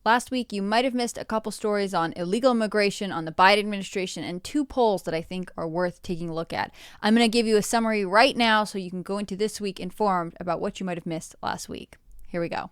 Last week, you might have missed a couple stories on illegal immigration, on the Biden administration, and 2 polls that I think are worth taking a look at. I'm going to give you a summary right now so you can go into this week informed about what you might have missed last week. Here we go.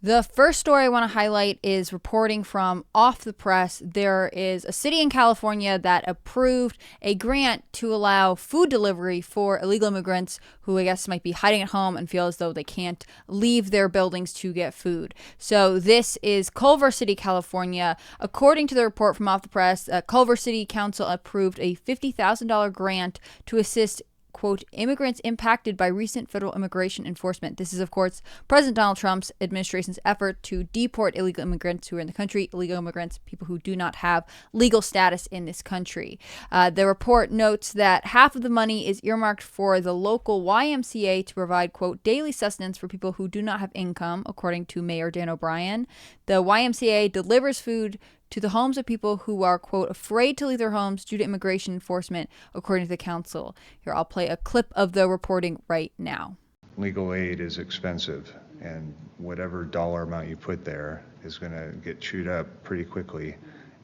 The first story I want to highlight is reporting from Off the Press. There is a city in California that approved a grant to allow food delivery for illegal immigrants who I guess might be hiding at home and feel as though they can't leave their buildings to get food. So this is Culver City, California. According to the report from Off the Press, Culver City Council approved a $50,000 grant to assist quote, immigrants impacted by recent federal immigration enforcement. This is, of course, President Donald Trump's administration's effort to deport illegal immigrants who are in the country, illegal immigrants, people who do not have legal status in this country. The report notes that half of the money is earmarked for the local YMCA to provide, quote, daily sustenance for people who do not have income, according to Mayor Dan O'Brien. The YMCA delivers food to the homes of people who are, quote, afraid to leave their homes due to immigration enforcement, according to the council. Here, I'll play a clip of the reporting right now. Legal aid is expensive, and whatever dollar amount you put there is going to get chewed up pretty quickly,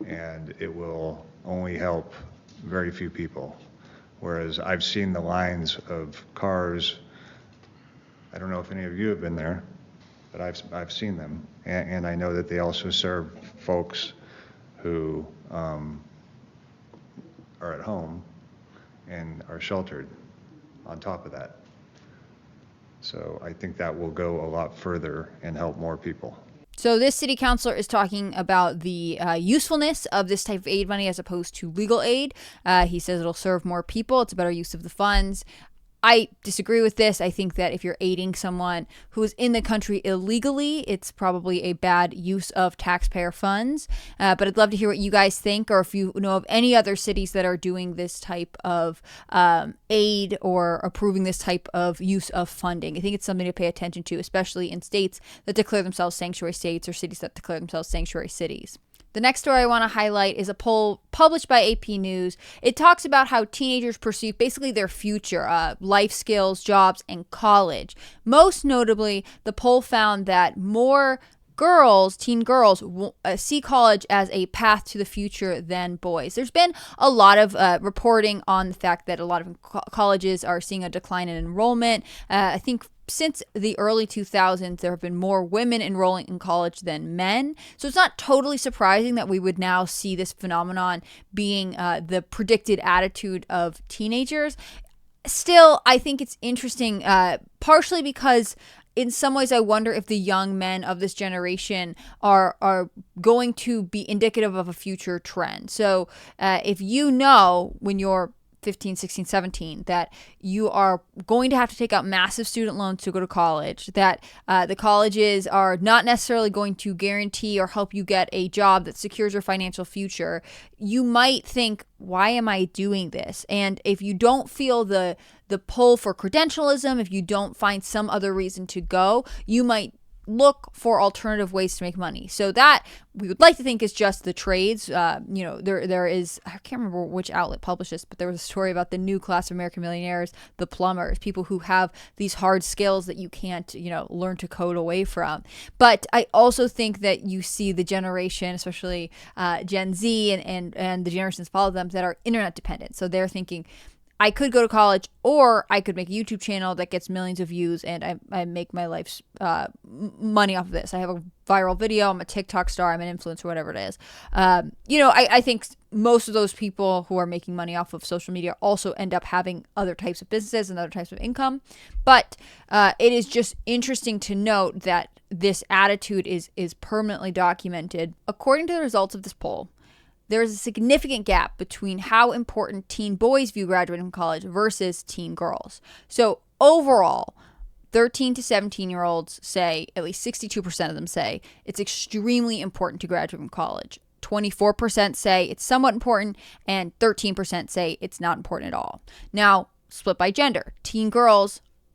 and it will only help very few people. Whereas I've seen the lines of cars, I don't know if any of you have been there, but I've seen them, and I know that they also serve folks who are at home and are sheltered on top of that. So I think that will go a lot further and help more people. So this city councilor is talking about the usefulness of this type of aid money as opposed to legal aid. He says it'll serve more people. It's a better use of the funds. I disagree with this. I think that if you're aiding someone who is in the country illegally, it's probably a bad use of taxpayer funds. But I'd love to hear what you guys think, or if you know of any other cities that are doing this type of aid or approving this type of use of funding. I think it's something to pay attention to, especially in states that declare themselves sanctuary states or cities that declare themselves sanctuary cities. The next story I want to highlight is a poll published by AP News. It talks about how teenagers perceive basically their future, life skills, jobs, and college. Most notably, the poll found that more girls, teen girls, see college as a path to the future than boys. There's been a lot of reporting on the fact that a lot of colleges are seeing a decline in enrollment. I think since the early 2000s, there have been more women enrolling in college than men. So it's not totally surprising that we would now see this phenomenon being the predicted attitude of teenagers. Still, I think it's interesting, partially because in some ways, I wonder if the young men of this generation are going to be indicative of a future trend. So if you know when you're 15, 16, 17, that you are going to have to take out massive student loans to go to college, that the colleges are not necessarily going to guarantee or help you get a job that secures your financial future, you might think, why am I doing this? And if you don't feel the pull for credentialism, if you don't find some other reason to go, you might look for alternative ways to make money. So that we would like to think is just the trades. There is, I can't remember which outlet published this, but there was a story about the new class of American millionaires, the plumbers, people who have these hard skills that you can't, learn to code away from. But I also think that you see the generation, especially Gen Z and the generations follow them, that are internet dependent. So they're thinking, I could go to college, or I could make a YouTube channel that gets millions of views and I make my life's money off of this. I have a viral video. I'm a TikTok star. I'm an influencer, whatever it is. I think most of those people who are making money off of social media also end up having other types of businesses and other types of income. But it is just interesting to note that this attitude is permanently documented. According to the results of this poll, there is a significant gap between how important teen boys view graduating from college versus teen girls. So overall, 13 to 17-year-olds say, at least 62% of them say, it's extremely important to graduate from college. 24% say it's somewhat important, and 13% say it's not important at all. Now, split by gender,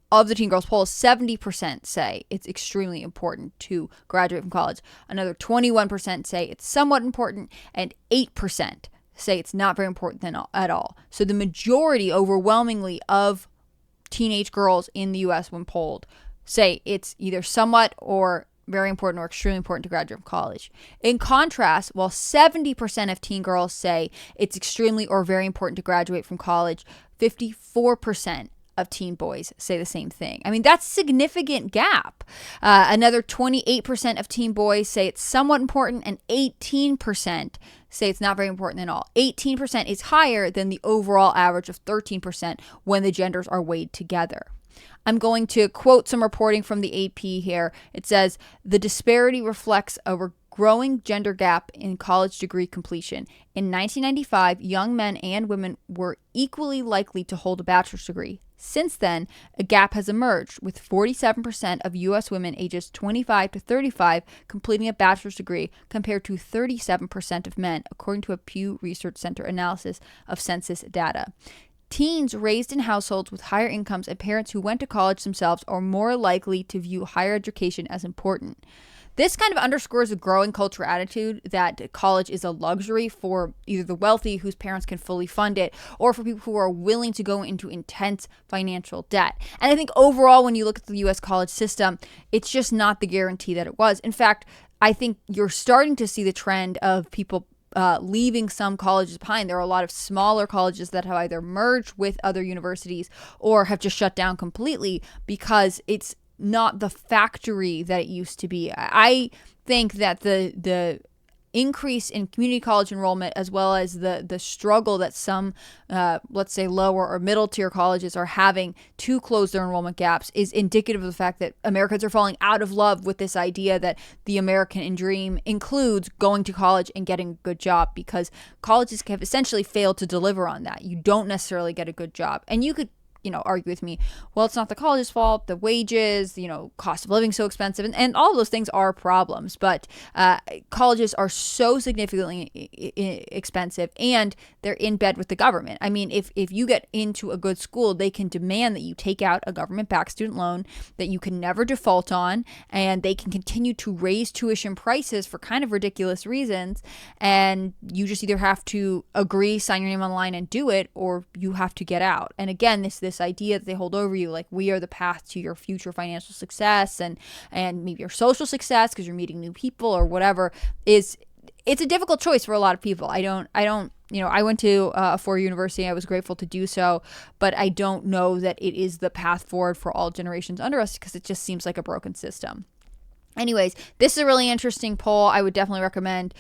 of the teen girls poll, 70% say it's extremely important to graduate from college. Another 21% say it's somewhat important, and 8% say it's not very important at all. So the majority, overwhelmingly, of teenage girls in the U.S. when polled say it's either somewhat or very important or extremely important to graduate from college. In contrast, while 70% of teen girls say it's extremely or very important to graduate from college, 54% of teen boys say the same thing. I mean, that's a significant gap. Another 28% of teen boys say it's somewhat important, and 18% say it's not very important at all. 18% is higher than the overall average of 13% when the genders are weighed together. I'm going to quote some reporting from the AP here. It says, the disparity reflects a growing gender gap in college degree completion. In 1995, young men and women were equally likely to hold a bachelor's degree. Since then, a gap has emerged, with 47% of U.S. women ages 25 to 35 completing a bachelor's degree compared to 37% of men, according to a Pew Research Center analysis of census data. Teens raised in households with higher incomes and parents who went to college themselves are more likely to view higher education as important. This kind of underscores a growing cultural attitude that college is a luxury for either the wealthy whose parents can fully fund it, or for people who are willing to go into intense financial debt. And I think overall, when you look at the U.S. college system, it's just not the guarantee that it was. In fact, I think you're starting to see the trend of people leaving some colleges behind. There are a lot of smaller colleges that have either merged with other universities or have just shut down completely because it's not the factory that it used to be. I think that the increase in community college enrollment, as well as the struggle that some, let's say, lower or middle tier colleges are having to close their enrollment gaps, is indicative of the fact that Americans are falling out of love with this idea that the American dream includes going to college and getting a good job, because colleges have essentially failed to deliver on that. You don't necessarily get a good job. And you could argue with me, well, it's not the college's fault, the wages, cost of living so expensive, and all of those things are problems, but colleges are so significantly expensive, and they're in bed with the government. I mean, if you get into a good school, they can demand that you take out a government-backed student loan that you can never default on, and they can continue to raise tuition prices for kind of ridiculous reasons, and you just either have to agree, sign your name on the line and do it, or you have to get out. And again, this idea that they hold over you, like we are the path to your future financial success and maybe your social success because you're meeting new people or whatever, it's a difficult choice for a lot of people. I went to a four-year university. I was grateful to do so, but I don't know that it is the path forward for all generations under us, because it just seems like a broken system. Anyways, this is a really interesting poll. I would definitely recommend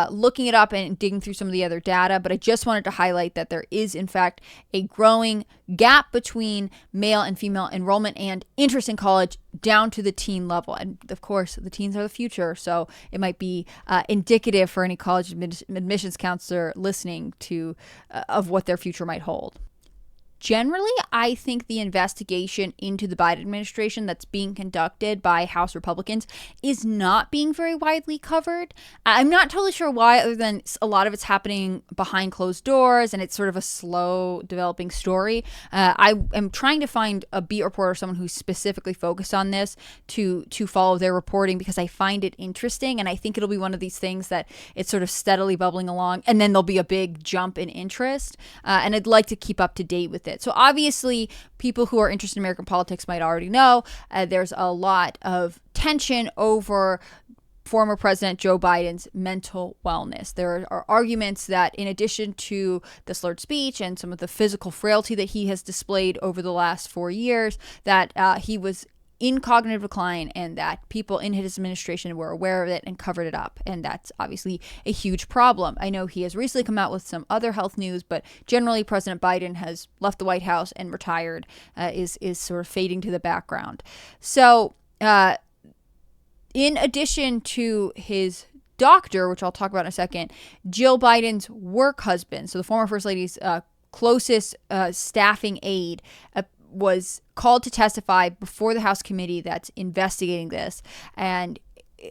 looking it up and digging through some of the other data, but I just wanted to highlight that there is, in fact, a growing gap between male and female enrollment and interest in college down to the teen level. And of course, the teens are the future, so it might be indicative for any college admissions counselor listening to of what their future might hold. Generally, I think the investigation into the Biden administration that's being conducted by House Republicans is not being very widely covered. I'm not totally sure why, other than a lot of it's happening behind closed doors and it's sort of a slow developing story. I am trying to find a beat reporter, someone who's specifically focused on this, to follow their reporting, because I find it interesting, and I think it'll be one of these things that it's sort of steadily bubbling along, and then there'll be a big jump in interest, and I'd like to keep up to date with it. So obviously, people who are interested in American politics might already know there's a lot of tension over former President Joe Biden's mental wellness. There are arguments that, in addition to the slurred speech and some of the physical frailty that he has displayed over the last 4 years, that he was in cognitive decline, and that people in his administration were aware of it and covered it up. And that's obviously a huge problem. I know he has recently come out with some other health news, but generally President Biden has left the White House and retired, is sort of fading to the background. So in addition to his doctor, which I'll talk about in a second, Jill Biden's work husband, so the former First Lady's closest staffing aide, was called to testify before the House committee that's investigating this, and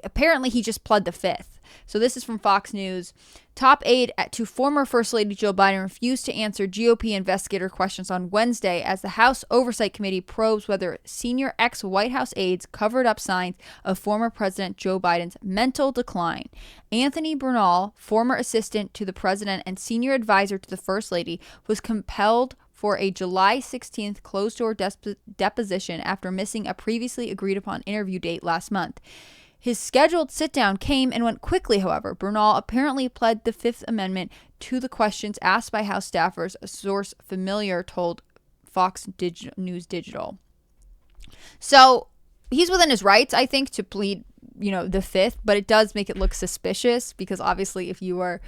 apparently he just pled the fifth. So this is from Fox News. Top aide to former First Lady Jill Biden refused to answer GOP investigator questions on Wednesday as the House Oversight Committee probes whether senior ex-White House aides covered up signs of former President Joe Biden's mental decline. Anthony Bernal, former assistant to the president and senior advisor to the First Lady, was compelled for a July 16th closed-door deposition after missing a previously agreed-upon interview date last month. His scheduled sit-down came and went quickly, however. Bernal apparently pled the Fifth Amendment to the questions asked by House staffers, a source familiar told Fox News Digital. So he's within his rights, I think, to plead, the Fifth, but it does make it look suspicious because obviously if you are,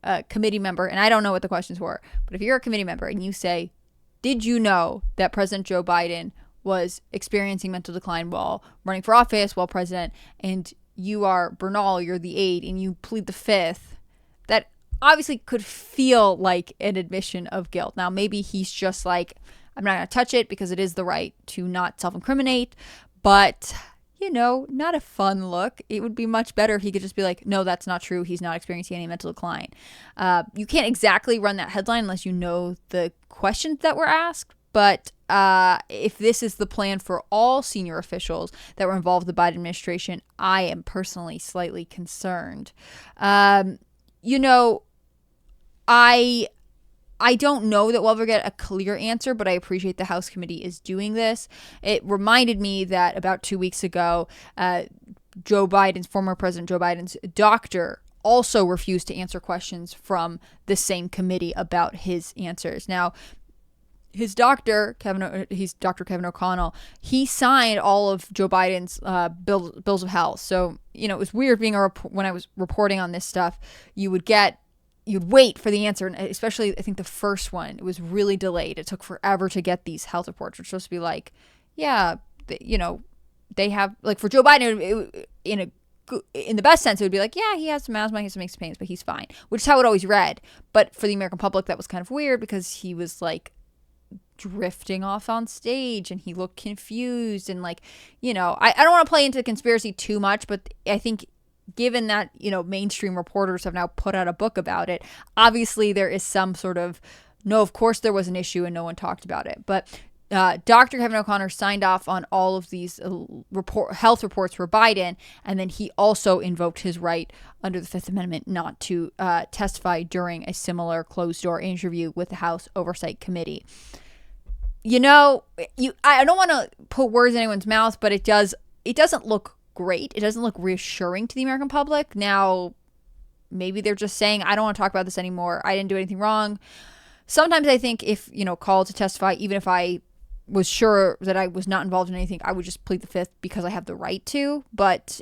a committee member, and I don't know what the questions were, but if you're a committee member and you say, did you know that President Joe Biden was experiencing mental decline while running for office, while president, and you are Bernal, you're the aide, and you plead the Fifth, that obviously could feel like an admission of guilt. Now, maybe he's just like, I'm not going to touch it because it is the right to not self-incriminate, but not a fun look. It would be much better if he could just be like, no, that's not true. He's not experiencing any mental decline. You can't exactly run that headline unless you know the questions that were asked. But if this is the plan for all senior officials that were involved with the Biden administration, I am personally slightly concerned. I don't know that we'll ever get a clear answer, but I appreciate the House committee is doing this. It reminded me that about 2 weeks ago, former President Joe Biden's doctor also refused to answer questions from the same committee about his answers. Now, his doctor, he's Dr. Kevin O'Connell, he signed all of Joe Biden's bills of health. So, it was weird being when I was reporting on this stuff, you'd wait for the answer. And especially, I think the first one, it was really delayed. It took forever to get these health reports, which are supposed to be like, they have, like for Joe Biden, in the best sense, it would be like, yeah, he has some asthma, he has some aches and pains, but he's fine, which is how it always read. But for the American public, that was kind of weird because he was like drifting off on stage and he looked confused and like, I don't want to play into the conspiracy too much, but I think given that, mainstream reporters have now put out a book about it, obviously there is some sort of, no, of course there was an issue and no one talked about it. But Dr. Kevin O'Connor signed off on all of these health reports for Biden, and then he also invoked his right under the Fifth Amendment not to testify during a similar closed-door interview with the House Oversight Committee. I don't want to put words in anyone's mouth, but it doesn't look great. It doesn't look reassuring to the American public. Now, maybe they're just saying, I don't want to talk about this anymore. I didn't do anything wrong. Sometimes I think if, called to testify, even if I was sure that I was not involved in anything, I would just plead the Fifth because I have the right to. But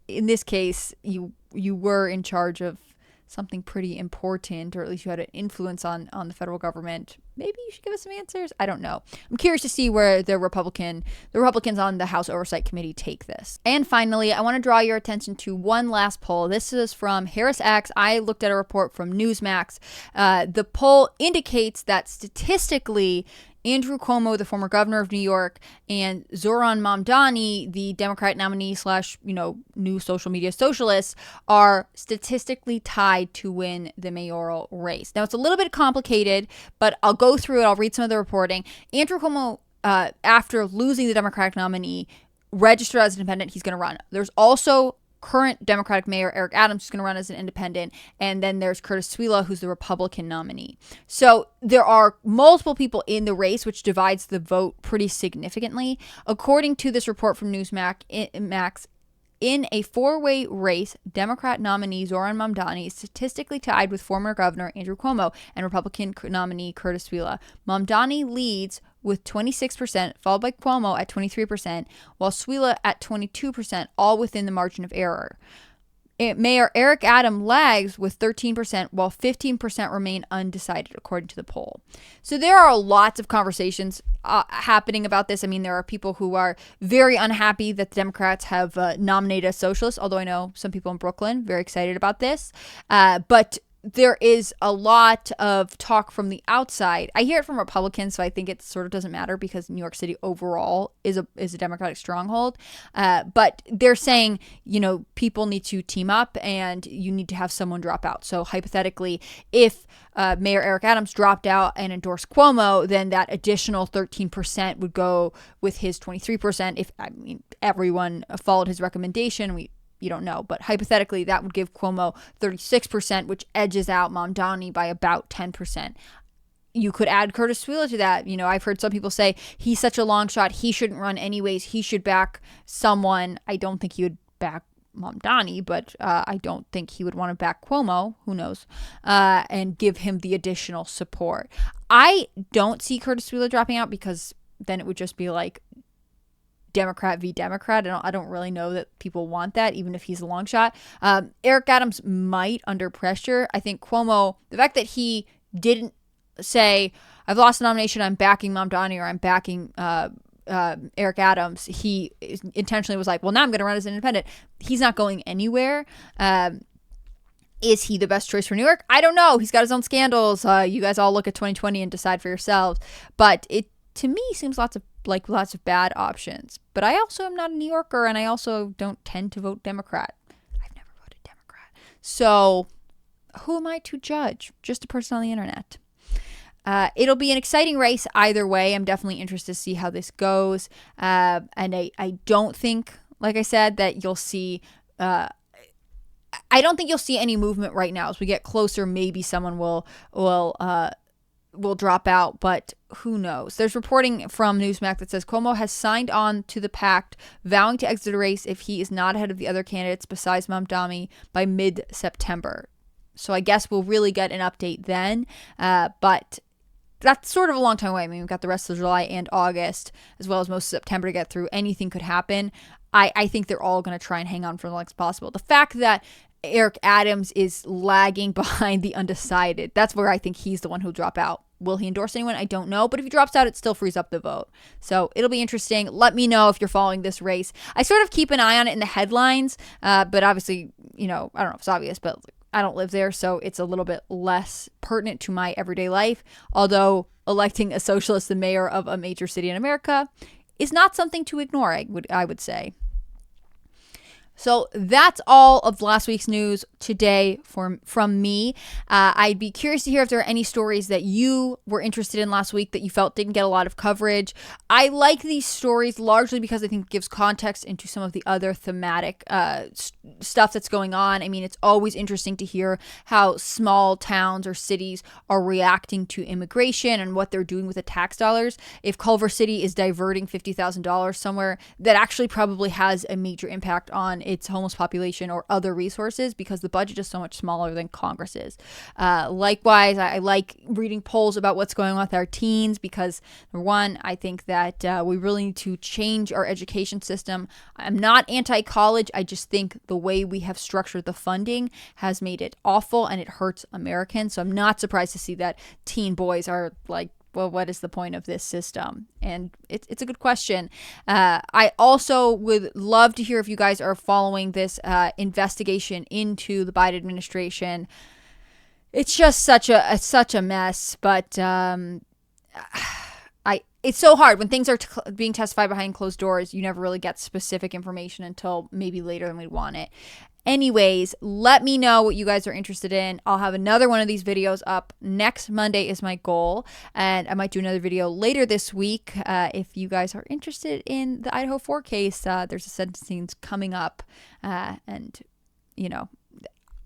in this case, you were in charge of something pretty important, or at least you had an influence on the federal government. Maybe you should give us some answers. I don't know. I'm curious to see where the Republicans on the House Oversight Committee take this. And finally, I want to draw your attention to one last poll. This is from Harris X. I looked at a report from Newsmax. The poll indicates that statistically, Andrew Cuomo, the former governor of New York, and Zoran Mamdani, the Democrat nominee / new social media socialist, are statistically tied to win the mayoral race. Now, it's a little bit complicated, but I'll go through it. I'll read some of the reporting. Andrew Cuomo, after losing the Democratic nominee, registered as an independent. He's going to run. There's also current Democratic Mayor Eric Adams is going to run as an independent, and then there's Curtis Sliwa, who's the Republican nominee. So there are multiple people in the race, which divides the vote pretty significantly. According to this report from Newsmax, in a four-way race, Democrat nominee Zoran Mamdani is statistically tied with former Governor Andrew Cuomo and Republican nominee Curtis Sliwa. Mamdani leads with 26%, followed by Cuomo at 23%, while Sliwa at 22%, all within the margin of error. Mayor Eric Adams lags with 13%, while 15% remain undecided, according to the poll. So there are lots of conversations happening about this. I mean, there are people who are very unhappy that the Democrats have nominated a socialist, although I know some people in Brooklyn very excited about this. But there is a lot of talk from the outside. I hear it from Republicans, so I think it sort of doesn't matter because New York City overall is a Democratic stronghold. But they're saying, people need to team up and you need to have someone drop out. So hypothetically, if Mayor Eric Adams dropped out and endorsed Cuomo, then that additional 13% would go with his 23%. If everyone followed his recommendation, you don't know, but hypothetically, that would give Cuomo 36%, which edges out Mamdani by about 10%. you could add Curtis Wheeler to that. I've heard some people say he's such a long shot, he shouldn't run anyways. He should back someone. I don't think he would back Mamdani, but I don't think he would want to back Cuomo. Who knows? And give him the additional support. I don't see Curtis Wheeler dropping out because then it would just be like Democrat v. Democrat. I don't really know that people want that, even if he's a long shot. Eric Adams might under pressure. I think Cuomo, the fact that he didn't say, I've lost the nomination, I'm backing Mamdani or I'm backing Eric Adams, he intentionally was like, well, now I'm going to run as an independent. He's not going anywhere. Is he the best choice for New York? I don't know. He's got his own scandals. You guys all look at 2020 and decide for yourselves. But it, to me, seems lots of bad options. But I also am not a New Yorker, and I also don't tend to vote Democrat. I've never voted Democrat. So who am I to judge? Just a person on the internet. It'll be an exciting race either way. I'm definitely interested to see how this goes. And I don't think, like I said, that you'll see... I don't think you'll see any movement right now. As we get closer, maybe someone will drop out, but who knows? There's reporting from Newsmax that says Cuomo has signed on to the pact, vowing to exit the race if he is not ahead of the other candidates besides Mamdani by mid-September. So I guess we'll really get an update then, but that's sort of a long time away. I mean, we've got the rest of July and August, as well as most of September to get through. Anything could happen. I think they're all going to try and hang on for as long as possible. The fact that Eric Adams is lagging behind the undecided, that's where I think he's the one who'll drop out. Will he endorse anyone? I don't know. But if he drops out, it still frees up the vote. So it'll be interesting. Let me know if you're following this race. I sort of keep an eye on it in the headlines, but obviously, I don't know if it's obvious, but I don't live there, so it's a little bit less pertinent to my everyday life. Although electing a socialist the mayor of a major city in America is not something to ignore, I would say. So that's all of last week's news today from me. I'd be curious to hear if there are any stories that you were interested in last week that you felt didn't get a lot of coverage. I like these stories largely because I think it gives context into some of the other thematic stuff that's going on. I mean, it's always interesting to hear how small towns or cities are reacting to immigration and what they're doing with the tax dollars. If Culver City is diverting $50,000 somewhere, that actually probably has a major impact on its homeless population or other resources because the budget is so much smaller than Congress is. Likewise, I like reading polls about what's going on with our teens because, number one, I think that we really need to change our education system. I'm not anti-college. I just think the way we have structured the funding has made it awful and it hurts Americans. So I'm not surprised to see that teen boys are like, well, what is the point of this system? And it's a good question. I also would love to hear if you guys are following this investigation into the Biden administration. It's just such a mess, but it's so hard when things are being testified behind closed doors. You never really get specific information until maybe later than we want it. Anyways, let me know what you guys are interested in. I'll have another one of these videos up next Monday is my goal. And I might do another video later this week. If you guys are interested in the Idaho 4 case, there's a sentencing coming up. And,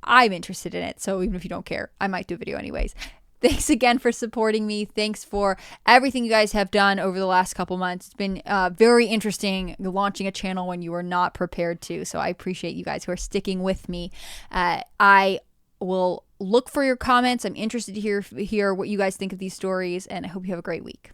I'm interested in it. So even if you don't care, I might do a video anyways. Thanks again for supporting me. Thanks for everything you guys have done over the last couple months. It's been very interesting launching a channel when you were not prepared to. So I appreciate you guys who are sticking with me. I will look for your comments. I'm interested to hear what you guys think of these stories, and I hope you have a great week.